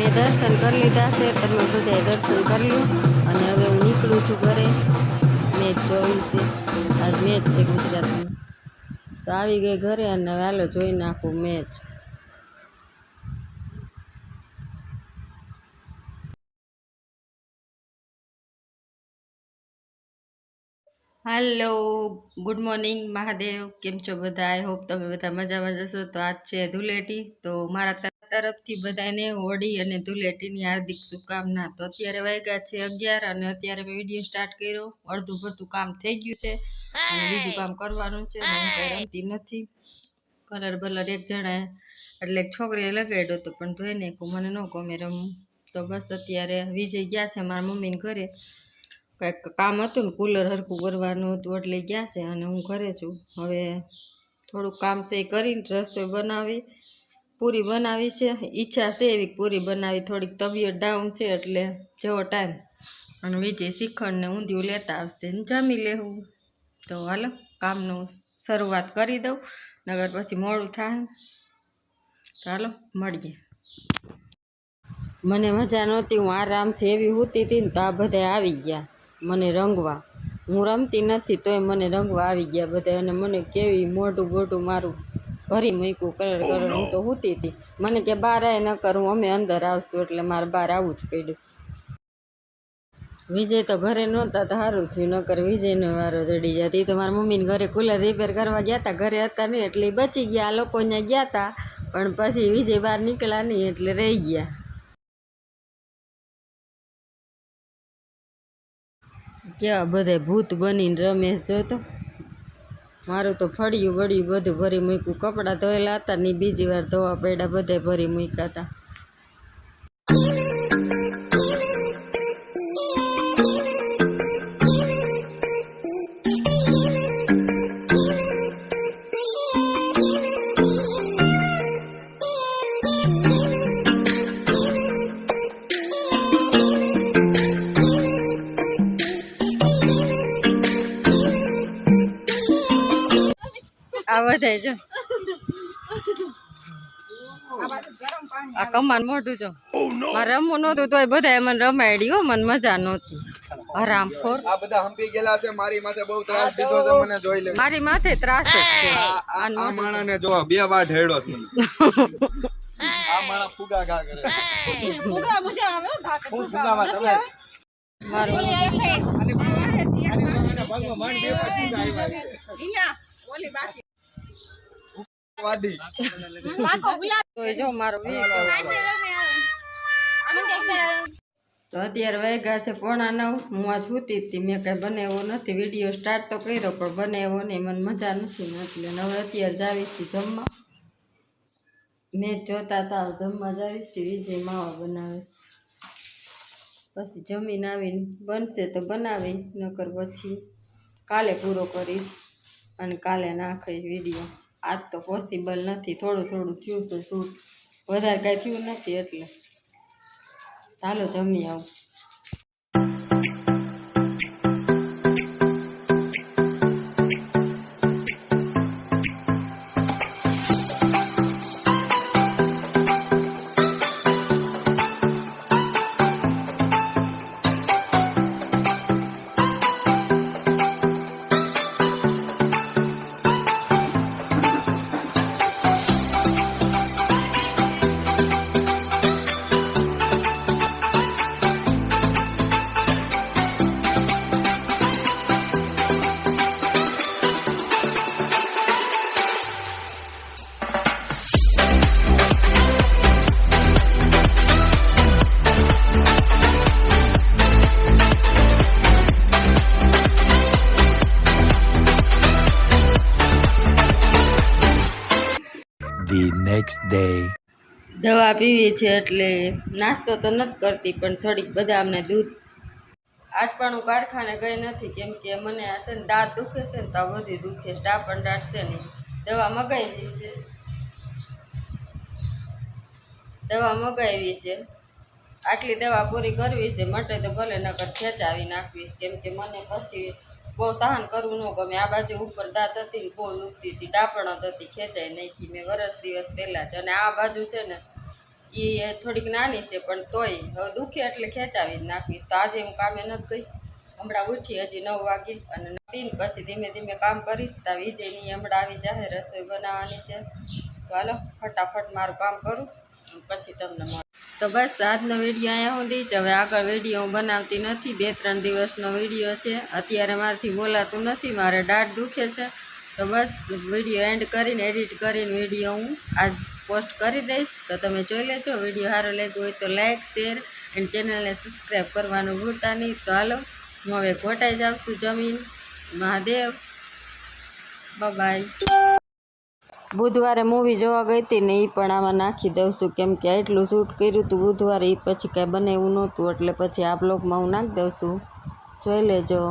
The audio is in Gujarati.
મેં દર્શન કરી લીધા છે, તમે બધાએ દર્શન કરી લો. અને હવે હું નીકળું છું ઘરે. મેચ જોઈ છે, આજ મેચ છે ગુજરાતની. તો આવી ગઈ ઘરે અને હવે હાલો જોઈ નાખું મેચ. હાલો, ગુડ મોર્નિંગ મહાદેવ. કેમ છો બધા? આઈ હોપ તમે બધા મજામાં જશો. તો આજ છે ધૂળેટી. તો મારા તરફથી બધાને હોળી અને ધૂળેટીની હાર્દિક શુભકામના. તો અત્યારે વાગ્યા છે 11 અને અત્યારે મેં વિડીયો સ્ટાર્ટ કર્યો. અડધું પડધું કામ થઈ ગયું છે અને બીજું કામ કરવાનું છે. હું કંઈ રમતી નથી. કલર બલર એક જણાએ એટલે એક છોકરીએ લગાડ્યો હતો પણ ધોઈ નાખ્યું. મને ન ગમે રમવું. તો બસ અત્યારે વિજય ગયા છે મારા મમ્મીને ઘરે. કંઈક કામ હતું ને કુલર હરખું કરવાનું હતું એટલે ગયા છે અને હું ઘરે છું. હવે થોડુંક કામ છે એ કરીને રસોઈ બનાવી, પૂરી બનાવી છે. ઈચ્છા છે એવી પૂરી બનાવી. થોડીક તબિયત ડાઉન છે એટલે જેવો ટાઈમ અને વિજય શ્રીખંડ ને ઊંધિયું લેતા આવશે ને જમી લેવું. તો હાલો કામનું શરૂઆત કરી દઉં, નગર પછી મોડું થાય. ચાલો મળીએ. મને મજા નહોતી, હું આરામથી એવી સૂતી હતી ને તો આ બધા આવી ગયા મને રંગવા. હું રમતી નથી તોય મને રંગવા આવી ગયા બધા. અને મને કેવી મોઢું બોઢું મારું ભરી મૂક્યું કલર. હું તો સૂતી હતી. મને કે બહાર આય ન કરું, અમે અંદર આવશું. એટલે મારે બહાર આવવું જ પડ્યું. વિજય તો ઘરે નહોતા તો સારું થયું, નકર વિજયનો વારો ચડી જતી. એ તો મારા મમ્મીને ઘરે કુલર રિપેર કરવા ગયા હતા, ઘરે હતા નહીં એટલે બચી ગયા. આ લોકો ત્યાં ગયા હતા પણ પછી વિજય બહાર નીકળ્યા નહીં એટલે રહી ગયા. કેવા બધા ભૂત બનીને રમેશ જોતો. મારું તો ફળિયું વળિયું બધું ભરી મૂક્યું. કપડાં ધોયેલા હતા ને બીજી વાર ધોવા પડ્યા, બધા ભરી મૂક્યા હતા. આ બધા જો આ કમાન મોઢું જો. મારે રમવું નહોતું તોય બધા મને રમાડી હો. મને મજા નહોતી. હરામખોર. આ બધા હંપી ગયેલા છે. મારી માથે બહુ ત્રાસ દીધો છે. મને જોઈ લે. મારી માથે ત્રાસ જ છે. આ માણાને જો 2 વાર ઢેડો છે મને. આ માણા ફુગા ગા કરે. ફુગા મજા આવે. ફુગામાં તમે મારું વાદી જો મારો તો અત્યારે વાગ્યા છે 8:45. હું આ સૂતી હતી. મેં કઈ બનાવ્યો નથી. વિડીયો સ્ટાર્ટ તો કર્યો પણ બનાવ્યો નહીં. મને મજા નથી એટલે હવે અત્યારે જાવીશ જમવા. મેચ જોતા હતા જમવા જાવીશ. વિજય માવા બનાવે પછી જમીને આવીને બનશે તો બનાવી, નકર પછી કાલે પૂરો કરીશ અને કાલે નાખીશ વિડીયો. આજ તો પોસિબલ નથી. થોડું થોડું થયું છે શૂટ, વધારે કાંઈ થયું નથી એટલે ચાલો જમી આવું. The next day. દવા પીવી છે એટલે નાસ્તો તો નથી કરતી પણ થોડીક બદામને દૂધ. આજ પણ હું કારખાને ગઈ નથી કેમ કે મને આ છે ને દાંત દુખે છે ને તો આ બધી દુખે છે. ડાપણ દાંત છે ને દવા મગાવી છે. આટલી દવા પૂરી કરવી છે. મટે તો ભલે નકર ખેંચાવી નાખવીશ કેમ કે મને પછી બહુ સહન કરવું ન ગમે. આ બાજુ ઉપર દાંત હતી ને બહુ દુખતી હતી, ડાપણ જ હતી, ખેંચાઈ નાખી મેં વરસ દિવસ પહેલાં જ. અને આ બાજુ છે ને એ થોડીક નાની છે પણ તોય હવે દુખે એટલે ખેંચાવી જ નાખીશ. તો આજે હું કામે નથી ગઈ, હમણાં ઉઠી હજી 9 વાગે અને પીને પછી ધીમે ધીમે કામ કરીશ. તો વિજયની હમણાં આવી જાય, રસોઈ બનાવવાની છે. તો હાલો ફટાફટ મારું કામ કરું પછી તમને મળું. તો બસ આજનો વિડીયો અહીંયા સુધી જ. હવે આગળ વિડીયો હું બનાવતી નથી, 2-3 દિવસનો વિડીયો છે. અત્યારે મારાથી બોલાતું નથી, મારે દાઢ દુખે છે. તો બસ વિડીયો એન્ડ કરીને એડિટ કરીને વિડીયો હું આજ પોસ્ટ કરી દઈશ. તો તમે જોઈ લેજો. વિડીયો સારો લાગ્યો હોય તો લાઇક, શેર એન્ડ ચેનલને સબસ્ક્રાઈબ કરવાનું ભૂલતા નહીં. તો હાલો હું હવે ઘોટાઈ જાઉં છું જમીન. મહાદેવ, બાય. બુધવારે મૂવી જોવા ગઈ હતી ને એ પણ આમાં નાખી દઉં છું, કેમ કે એટલું શૂટ કર્યું હતું બુધવારે, એ પછી કાંઈ બનાવ્યું નહોતું એટલે પછી આ બ્લોગમાં હું નાખી દઉં છું. જોઈ લેજો.